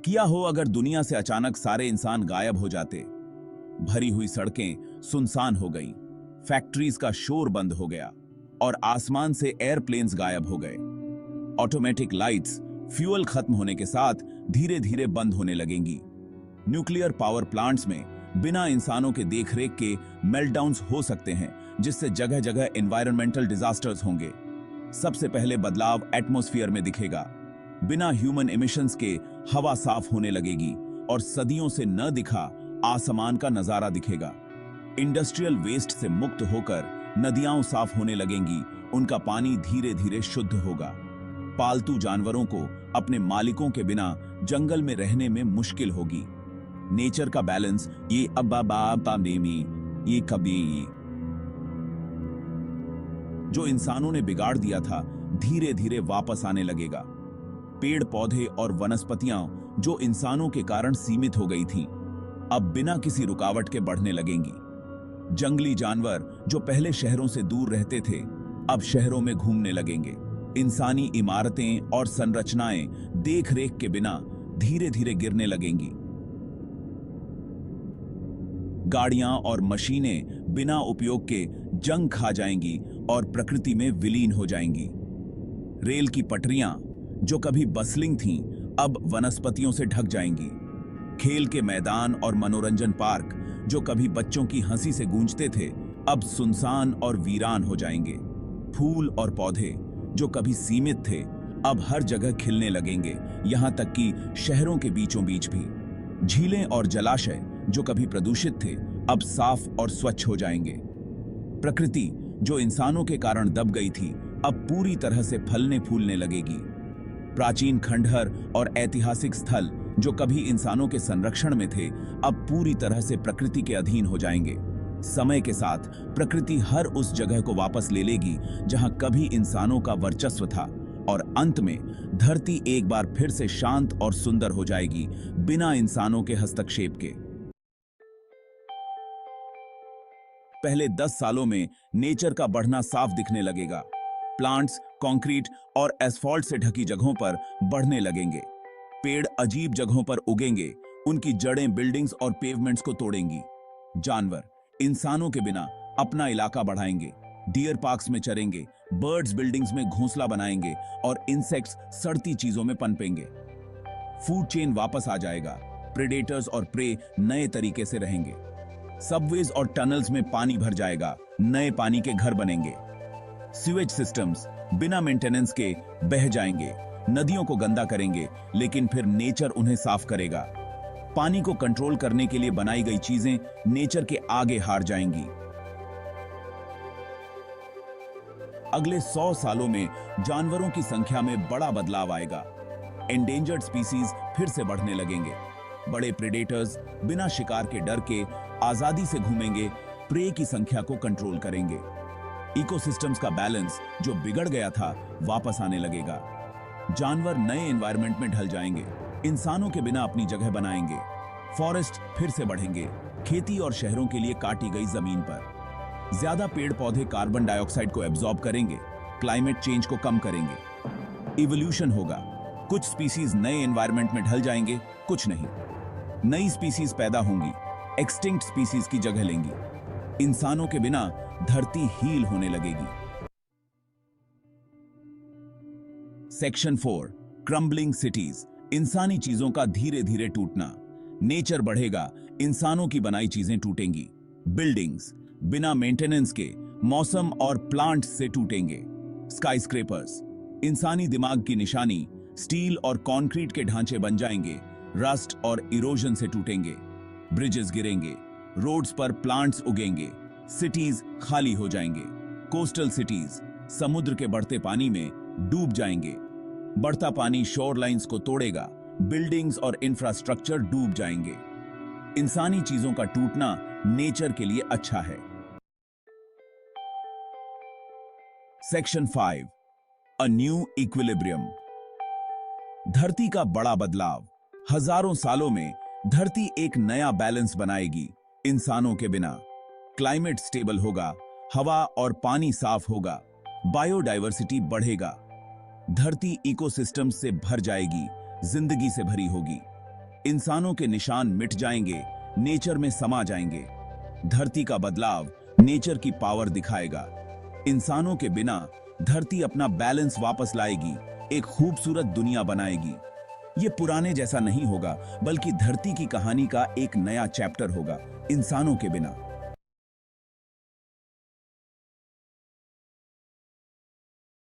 किया हो अगर दुनिया से अचानक सारे इंसान गायब हो जाते। भरी हुई सड़कें सुनसान हो गईं, फैक्ट्रीज का शोर बंद हो गया और आसमान से एयरप्लेन्स गायब हो गए। ऑटोमेटिक लाइट्स फ्यूल खत्म होने के साथ धीरे धीरे बंद होने लगेंगी। न्यूक्लियर पावर प्लांट्स में बिना इंसानों के देखरेख के मेल्टडाउन्स हो सकते हैं, जिससे जगह जगह एनवायरमेंटल डिजास्टर्स होंगे। सबसे पहले बदलाव एटमॉस्फेयर में दिखेगा। बिना ह्यूमन एमिशंस के हवा साफ होने लगेगी और सदियों से न दिखा आसमान का नजारा दिखेगा। इंडस्ट्रियल वेस्ट से मुक्त होकर नदियां साफ होने लगेंगी, उनका पानी धीरे धीरे शुद्ध होगा। पालतू जानवरों को अपने मालिकों के बिना जंगल में रहने में मुश्किल होगी। नेचर का बैलेंस ये कभी जो इंसानों ने बिगाड़ दिया था धीरे धीरे वापस आने लगेगा। पेड़ पौधे और वनस्पतियां जो इंसानों के कारण सीमित हो गई थीं, अब बिना किसी रुकावट के बढ़ने लगेंगी। जंगली जानवर जो पहले शहरों से दूर रहते थे, अब शहरों में घूमने लगेंगे। इंसानी इमारतें और संरचनाएं देख रेख के बिना धीरे धीरे गिरने लगेंगी। गाड़ियां और मशीनें बिना उपयोग के जंग खा जाएंगी और प्रकृति में विलीन हो जाएंगी। रेल की पटरियां जो कभी बसलिंग थीं, अब वनस्पतियों से ढक जाएंगी। खेल के मैदान और मनोरंजन पार्क जो कभी बच्चों की हंसी से गूंजते थे, अब सुनसान और वीरान हो जाएंगे। फूल और पौधे जो कभी सीमित थे, अब हर जगह खिलने लगेंगे, यहां तक कि शहरों के बीचों बीच भी। झीलें और जलाशय जो कभी प्रदूषित थे, अब साफ और स्वच्छ हो जाएंगे। प्रकृति जो इंसानों के कारण दब गई थी, अब पूरी तरह से फलने फूलने लगेगी। प्राचीन खंडहर और ऐतिहासिक स्थल जो कभी इंसानों के संरक्षण में थे, अब पूरी तरह से प्रकृति के अधीन हो जाएंगे। समय के साथ प्रकृति हर उस जगह को वापस ले लेगी जहां कभी इंसानों का वर्चस्व था, और अंत में धरती एक बार फिर से शांत और सुंदर हो जाएगी, बिना इंसानों के हस्तक्षेप के। पहले 10 सालों में नेचर का बढ़ना साफ दिखने लगेगा। प्लांट्स कंक्रीट और एस्फॉल्ट से ढकी जगहों पर बढ़ने लगेंगे। पेड़ अजीब जगहों पर उगेंगे, उनकी जड़ें बिल्डिंग्स और पेवमेंट्स को तोड़ेंगी। जानवर इंसानों के बिना अपना इलाका बढ़ाएंगे। डियर पार्क्स में चरेंगे, बर्ड्स बिल्डिंग्स में घोंसला बनाएंगे और इंसेक्ट्स सड़ती चीजों में पनपेंगे। फूड चेन वापस आ जाएगा। प्रेडेटर्स और प्रे नए तरीके से रहेंगे। सबवेज और टनल्स में पानी भर जाएगा, नए पानी के घर बनेंगे। सीवेज सिस्टम्स बिना मेंटेनेंस के बह जाएंगे, नदियों को गंदा करेंगे, लेकिन फिर नेचर उन्हें साफ करेगा। पानी को कंट्रोल करने के लिए बनाई गई चीजें नेचर के आगे हार जाएंगी। अगले 100 सालों में जानवरों की संख्या में बड़ा बदलाव आएगा। एंडेंजर्ड स्पीसीज फिर से बढ़ने लगेंगे। बड़े प्रेडेटर्स बिना शिकार के डर के आजादी से घूमेंगे, प्रे की संख्या को कंट्रोल करेंगे। इकोसिस्टम्स का बैलेंस जो बिगड़ गया था, वापस आने लगेगा। जानवर नए एनवायरनमेंट में ढल जाएंगे, इंसानों के बिना अपनी जगह बनाएंगे। फॉरेस्ट फिर से बढ़ेंगे, खेती और शहरों के लिए काटी गई जमीन पर। ज्यादा पेड़ पौधे कार्बन डाइऑक्साइड को एब्जॉर्ब करेंगे, क्लाइमेट चेंज को कम करेंगे। इवोल्यूशन होगा, कुछ स्पीसीज नए एनवायरनमेंट में ढल जाएंगे, कुछ नहीं। नई स्पीसीज पैदा होंगी, एक्सटिंक्ट स्पीसीज की जगह लेंगी। इंसानों के बिना धरती हील होने लगेगी। सेक्शन 4 क्रम्बलिंग सिटीज, इंसानी चीजों का धीरे धीरे टूटना। नेचर बढ़ेगा, इंसानों की बनाई चीजें टूटेंगी। बिल्डिंग्स बिना मेंटेनेंस के मौसम और प्लांट्स से टूटेंगे। स्काईस्क्रेपर्स इंसानी दिमाग की निशानी, स्टील और कंक्रीट के ढांचे बन जाएंगे, रस्ट और इरोजन से टूटेंगे। ब्रिजेस गिरेंगे, रोड्स पर प्लांट्स उगेंगे, सिटीज खाली हो जाएंगे। कोस्टल सिटीज समुद्र के बढ़ते पानी में डूब जाएंगे। बढ़ता पानी शोर लाइंस को तोड़ेगा, बिल्डिंग्स और इंफ्रास्ट्रक्चर डूब जाएंगे। इंसानी चीजों का टूटना नेचर के लिए अच्छा है। सेक्शन 5 अ न्यू इक्विलिब्रियम, धरती का बड़ा बदलाव। हजारों सालों में धरती एक नया बैलेंस बनाएगी, इंसानों के बिना। क्लाइमेट स्टेबल होगा, हवा और पानी साफ होगा, बायोडायवर्सिटी बढ़ेगा। धरती इकोसिस्टम से भर जाएगी, जिंदगी से भरी होगी। इंसानों के निशान मिट जाएंगे, नेचर में समा जाएंगे। धरती का बदलाव नेचर की पावर दिखाएगा। इंसानों के बिना धरती अपना बैलेंस वापस लाएगी, एक खूबसूरत दुनिया बनाएगी। ये पुराने जैसा नहीं होगा, बल्कि धरती की कहानी का एक नया चैप्टर होगा, इंसानों के बिना।